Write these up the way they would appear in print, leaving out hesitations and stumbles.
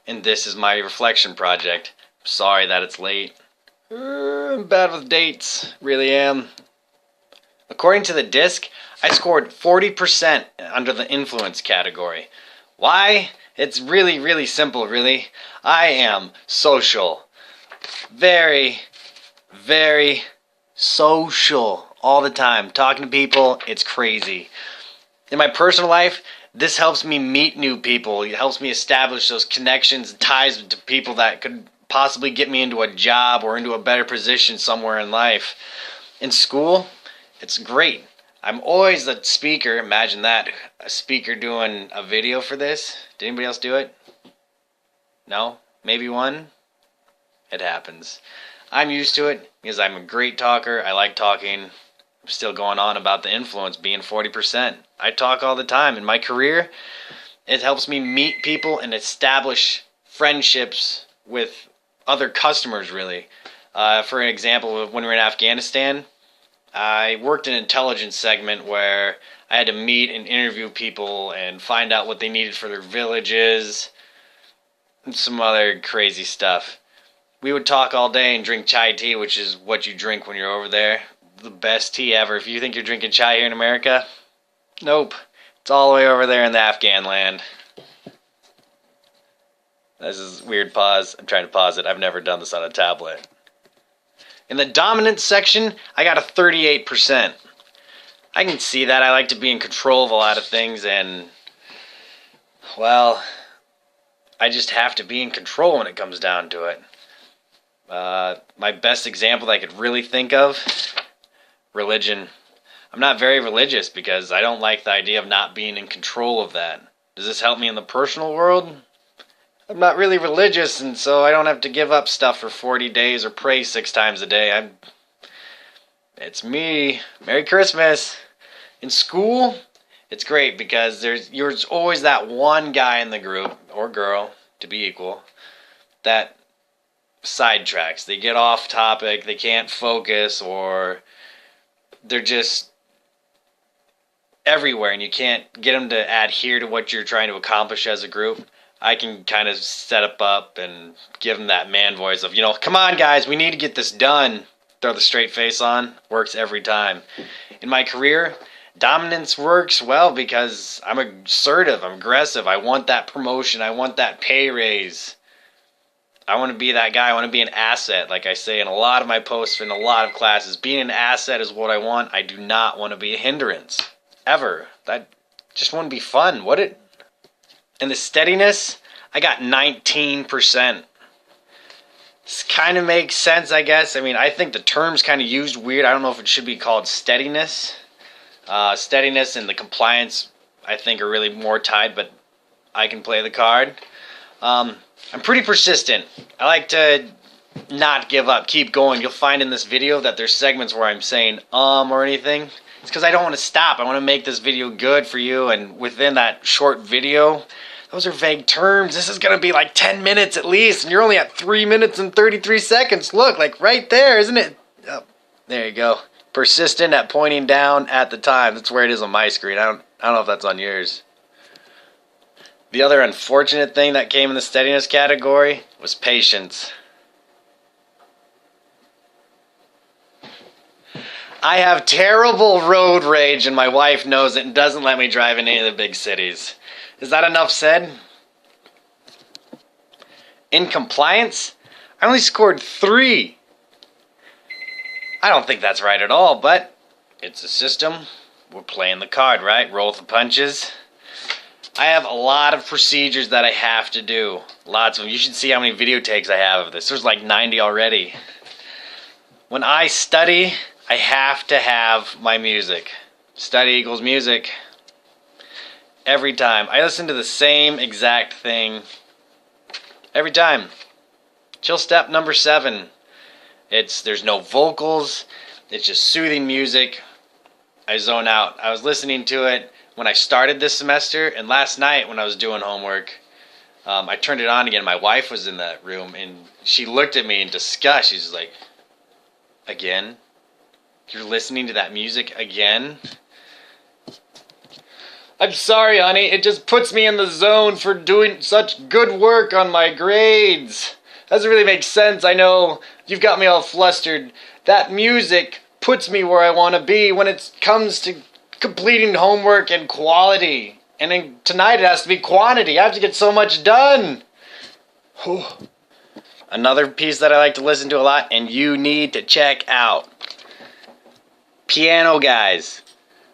and this is my reflection project. Sorry that it's late. I'm bad with dates, really am. According to the disc, I scored 40% under the influence category. Why? It's really, really simple, really. I am social. Very, very social all the time. Talking to people, it's crazy. In my personal life, this helps me meet new people. It helps me establish those connections and ties to people that could possibly get me into a job or into a better position somewhere in life. In school, it's great. I'm always a speaker. Imagine that, a speaker doing a video for this. Did anybody else do it? No? Maybe one? It happens. I'm used to it because I'm a great talker. I like talking. I'm still going on about the influence being 40%. I talk all the time. In my career, it helps me meet people and establish friendships with other customers, really. For an example, when we were in Afghanistan, I worked an intelligence segment where I had to meet and interview people and find out what they needed for their villages and some other crazy stuff. We would talk all day and drink chai tea, which is what you drink when you're over there. The best tea ever. If you think you're drinking chai here in America, nope. It's all the way over there in the Afghan land. This is a weird pause. I'm trying to pause it. I've never done this on a tablet. In the dominance section, I got a 38%. I can see that. I like to be in control of a lot of things, and, well, I just have to be in control when it comes down to it. My best example that I could really think of, religion. I'm not very religious because I don't like the idea of not being in control of that. Does this help me in the personal world? I'm not really religious, and so I don't have to give up stuff for 40 days or pray 6 times a day. It's me. Merry Christmas. In school, it's great because there's always that one guy in the group, or girl, to be equal, that sidetracks. They get off topic, they can't focus, or they're just everywhere, and you can't get them to adhere to what you're trying to accomplish as a group. I can kind of set up and give them that man voice of, come on guys, we need to get this done. Throw the straight face on. Works every time. In my career, dominance works well because I'm assertive, I'm aggressive. I want that promotion. I want that pay raise. I want to be that guy. I want to be an asset. Like I say in a lot of my posts in a lot of classes, being an asset is what I want. I do not want to be a hindrance. Ever. That just wouldn't be fun, would it? And the steadiness, I got 19%. This kind of makes sense, I guess. I mean, I think the term's kind of used weird. I don't know if it should be called steadiness. Steadiness and the compliance, I think, are really more tied, but I can play the card. I'm pretty persistent. I like to not give up, keep going. You'll find in this video that there's segments where I'm saying or anything. It's because I don't want to stop. I want to make this video good for you, and within that short video, those are vague terms. This is going to be like 10 minutes at least, and you're only at 3 minutes and 33 seconds. Look, like right there, isn't it? Oh, there you go. Persistent at pointing down at the time. That's where it is on my screen. I don't know if that's on yours. The other unfortunate thing that came in the steadiness category was patience. I have terrible road rage, and my wife knows it and doesn't let me drive in any of the big cities. Is that enough said? In compliance, I only scored 3. I don't think that's right at all, but it's a system. We're playing the card, right? Roll with the punches. I have a lot of procedures that I have to do. Lots of them. You should see how many video takes I have of this. There's like 90 already. When I study, I have to have my music. Study equals music. Every time. I listen to the same exact thing every time. Chill step number 7. There's no vocals. It's just soothing music. I zone out. I was listening to it when I started this semester, and last night when I was doing homework, I turned it on again. My wife was in that room, and she looked at me in disgust. She's like, again? You're listening to that music again? I'm sorry, honey. It just puts me in the zone for doing such good work on my grades. Doesn't really make sense. I know you've got me all flustered. That music puts me where I want to be when it comes to completing homework and quality. And then tonight it has to be quantity. I have to get so much done. Another piece that I like to listen to a lot and you need to check out. Piano Guys.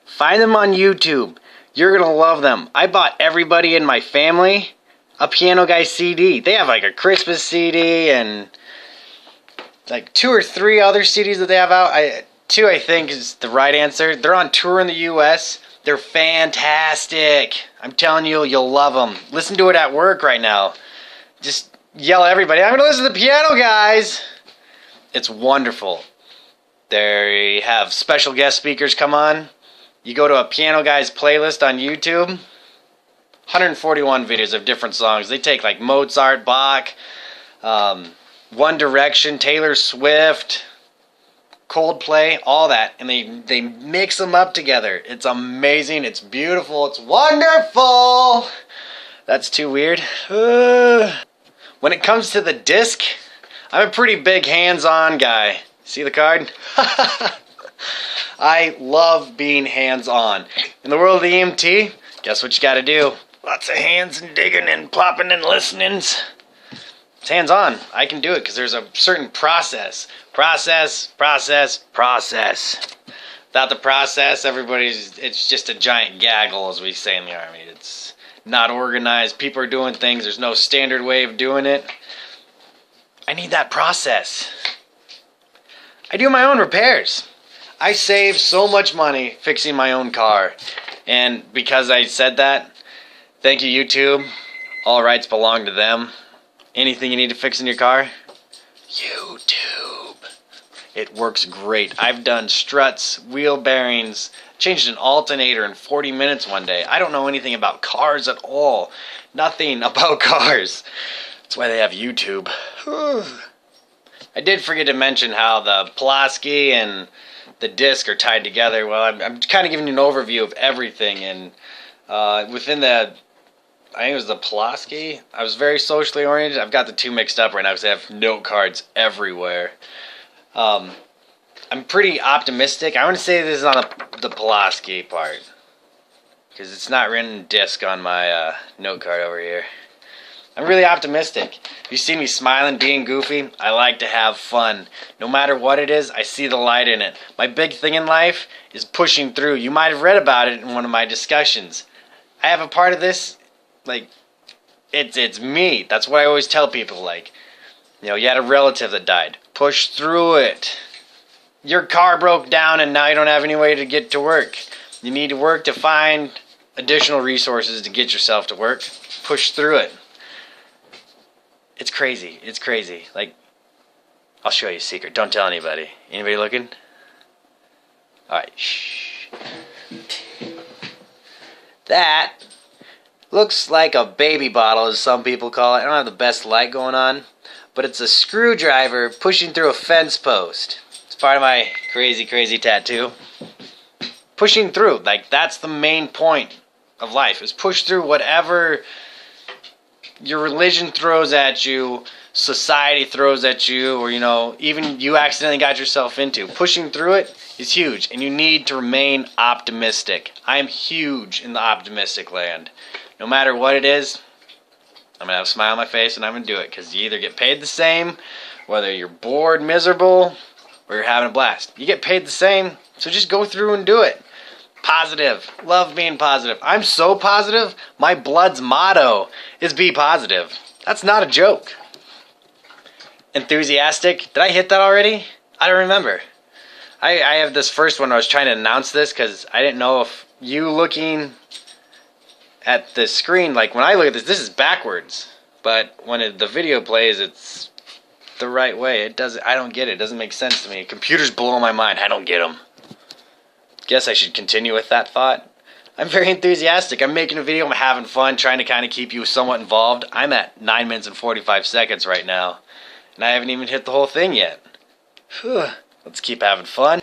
Find them on YouTube. You're going to love them. I bought everybody in my family a Piano Guy CD. They have like a Christmas CD and like 2 or 3 other CDs that they have out. Two, I think, is the right answer. They're on tour in the U.S. They're fantastic. I'm telling you, you'll love them. Listen to it at work right now. Just yell at everybody, I'm going to listen to the Piano Guys. It's wonderful. They have special guest speakers come on. You go to a Piano Guys playlist on YouTube. 141 videos of different songs. They take like Mozart, Bach, One Direction, Taylor Swift, Coldplay, all that, and they mix them up together. It's amazing. It's beautiful. It's wonderful. That's too weird. When it comes to the disc, I'm a pretty big hands-on guy. See the card? I love being hands-on. In the world of the EMT, guess what you gotta do? Lots of hands and digging and plopping and listenings. It's hands-on. I can do it because there's a certain process. Process. Without the process, it's just a giant gaggle, as we say in the Army. It's not organized. People are doing things. There's no standard way of doing it. I need that process. I do my own repairs. I save so much money fixing my own car. And because I said that, thank you, YouTube. All rights belong to them. Anything you need to fix in your car? YouTube. It works great. I've done struts, wheel bearings, changed an alternator in 40 minutes one day. I don't know anything about cars at all. Nothing about cars. That's why they have YouTube. I did forget to mention how the Pulaski and the disc are tied together. Well, I'm kind of giving you an overview of everything, and within the, I think it was the Pulaski, I was very socially oriented. I've got the two mixed up right now because I have note cards everywhere. I'm pretty optimistic. I want to say this is on the Pulaski part because it's not written disc on my note card over here. I'm really optimistic. You see me smiling, being goofy. I like to have fun. No matter what it is, I see the light in it. My big thing in life is pushing through. You might have read about it in one of my discussions. I have a part of this, like, it's me. That's what I always tell people, like, you know, you had a relative that died. Push through it. Your car broke down and now you don't have any way to get to work. You need to work to find additional resources to get yourself to work. Push through it. It's crazy. It's crazy. Like, I'll show you a secret. Don't tell anybody. Anybody looking? Alright, shh. That looks like a baby bottle, as some people call it. I don't have the best light going on, but it's a screwdriver pushing through a fence post. It's part of my crazy, crazy tattoo. Pushing through. Like, that's the main point of life, is push through whatever your religion throws at you, society throws at you, or, you know, even you accidentally got yourself into. Pushing through it is huge, and you need to remain optimistic. I am huge in the optimistic land. No matter what it is, I'm going to have a smile on my face, and I'm going to do it, because you either get paid the same, whether you're bored, miserable, or you're having a blast. You get paid the same, so just go through and do it. Positive. Love being positive. I'm so positive, my blood's motto is be positive. That's not a joke. Enthusiastic. Did I hit that already? I don't remember. I have this first one. I was trying to announce this because I didn't know if you looking at the screen, like when I look at this is backwards. But when the video plays, it's the right way. I don't get it. It doesn't make sense to me. Computers blow my mind. I don't get them. Guess I should continue with that thought. I'm very enthusiastic. I'm making a video. I'm having fun, trying to kind of keep you somewhat involved. I'm at 9 minutes and 45 seconds right now, and I haven't even hit the whole thing yet. Whew. Let's keep having fun.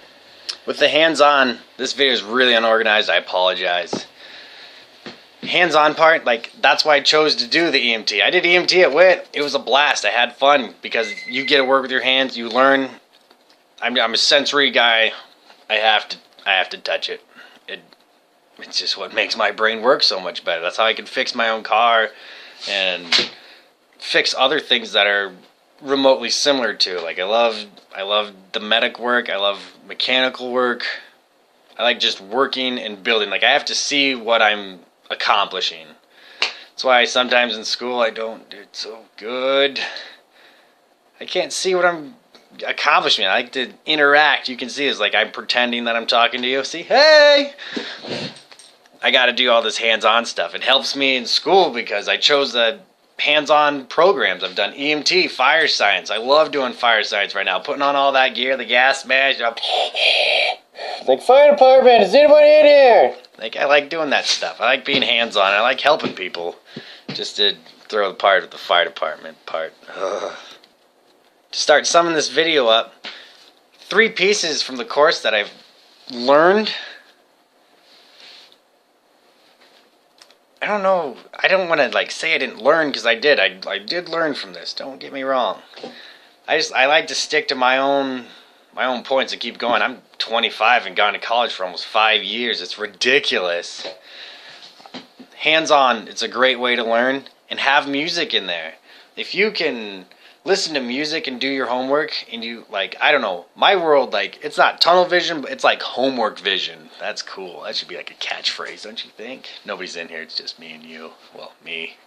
With the hands-on, this video is really unorganized. I apologize. hands-on part, like, that's why I chose to do the EMT. I did EMT at WIT. It was a blast. I had fun because you get to work with your hands. You learn. I'm a sensory guy. I have to touch it. It's just what makes my brain work so much better. That's how I can fix my own car and fix other things that are remotely similar to. Like, I love the medic work. I love mechanical work. I like just working and building. Like, I have to see what I'm accomplishing. That's why sometimes in school I don't do it so good. I can't see what I'm accomplishing. I like to interact. You can see it's like I'm pretending that I'm talking to you. See, hey! I got to do all this hands-on stuff. It helps me in school because I chose the hands-on programs. I've done EMT, fire science. I love doing fire science right now. Putting on all that gear, the gas mask. Like, fire department, is anybody in here? Like, I like doing that stuff. I like being hands-on. I like helping people. Just to throw the part of the fire department part. Ugh. To start summing this video up, 3 pieces from the course that I've learned. I don't know. I don't want to like say I didn't learn because I did. I did learn from this. Don't get me wrong. I like to stick to my own points and keep going. I'm 25 and gone to college for almost 5 years. It's ridiculous. Hands-on, it's a great way to learn, and have music in there. If you can listen to music and do your homework, and you, like, I don't know, my world, like, it's not tunnel vision, but it's like homework vision. That's cool. That should be like a catchphrase, don't you think? Nobody's in here, it's just me and you. Well, me.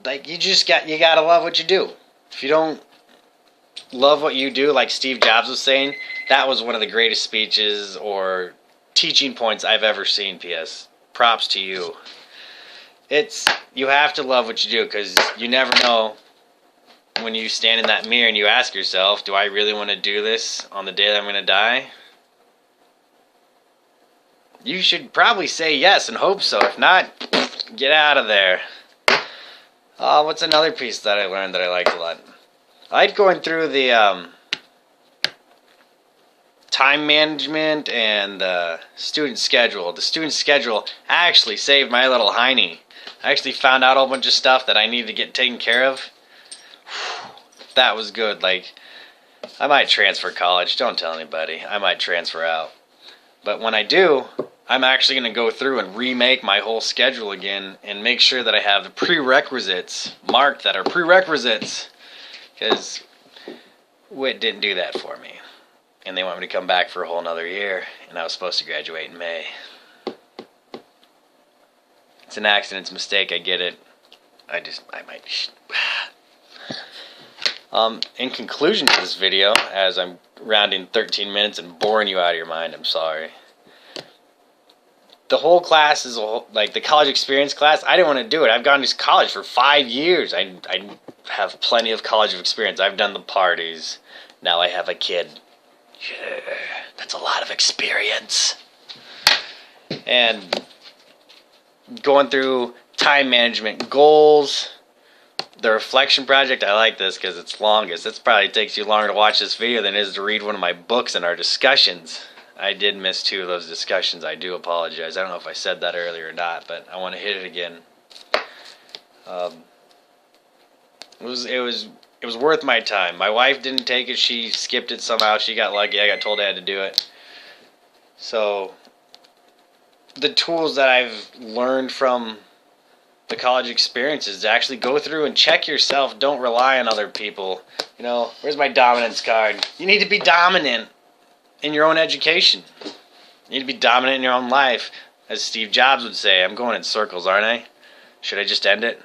Like, you gotta love what you do. If you don't love what you do, like Steve Jobs was saying, that was one of the greatest speeches or teaching points I've ever seen, P.S. Props to you. You have to love what you do, because you never know when you stand in that mirror and you ask yourself, do I really want to do this on the day that I'm going to die? You should probably say yes and hope so. If not, get out of there. What's another piece that I learned that I liked a lot? I like going through the time management and the student schedule. The student schedule actually saved my little hiney. I actually found out a whole bunch of stuff that I needed to get taken care of. That was good. Like, I might transfer college. Don't tell anybody. I might transfer out. But when I do, I'm actually going to go through and remake my whole schedule again and make sure that I have the prerequisites marked that are prerequisites. Because WIT didn't do that for me. And they want me to come back for a whole nother year. And I was supposed to graduate in May. It's an accident. It's a mistake. I get it. I might... In conclusion to this video, as I'm rounding 13 minutes and boring you out of your mind, I'm sorry. The whole class is, like the college experience class, I didn't want to do it. I've gone to college for 5 years. I have plenty of college experience. I've done the parties. Now I have a kid. Yeah, that's a lot of experience. And going through time management goals, the reflection project, I like this because it's longest. It probably takes you longer to watch this video than it is to read one of my books and our discussions. I did miss 2 of those discussions. I do apologize. I don't know if I said that earlier or not, but I want to hit it again. It was worth my time. My wife didn't take it. She skipped it somehow. She got lucky. I got told I had to do it. So the tools that I've learned from the college experience is to actually go through and check yourself. Don't rely on other people. You know, where's my dominance card? You need to be dominant in your own education. You need to be dominant in your own life. As Steve Jobs would say, I'm going in circles, aren't I? Should I just end it?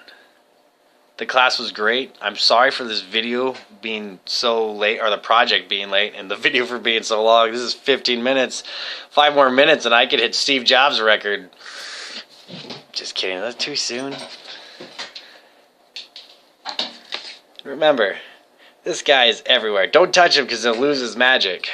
The class was great. I'm sorry for this video being so late, or the project being late, and the video for being so long. This is 15 minutes. 5 more minutes and I could hit Steve Jobs' record. Just kidding. That's too soon. Remember, this guy is everywhere. Don't touch him because he'll lose his magic.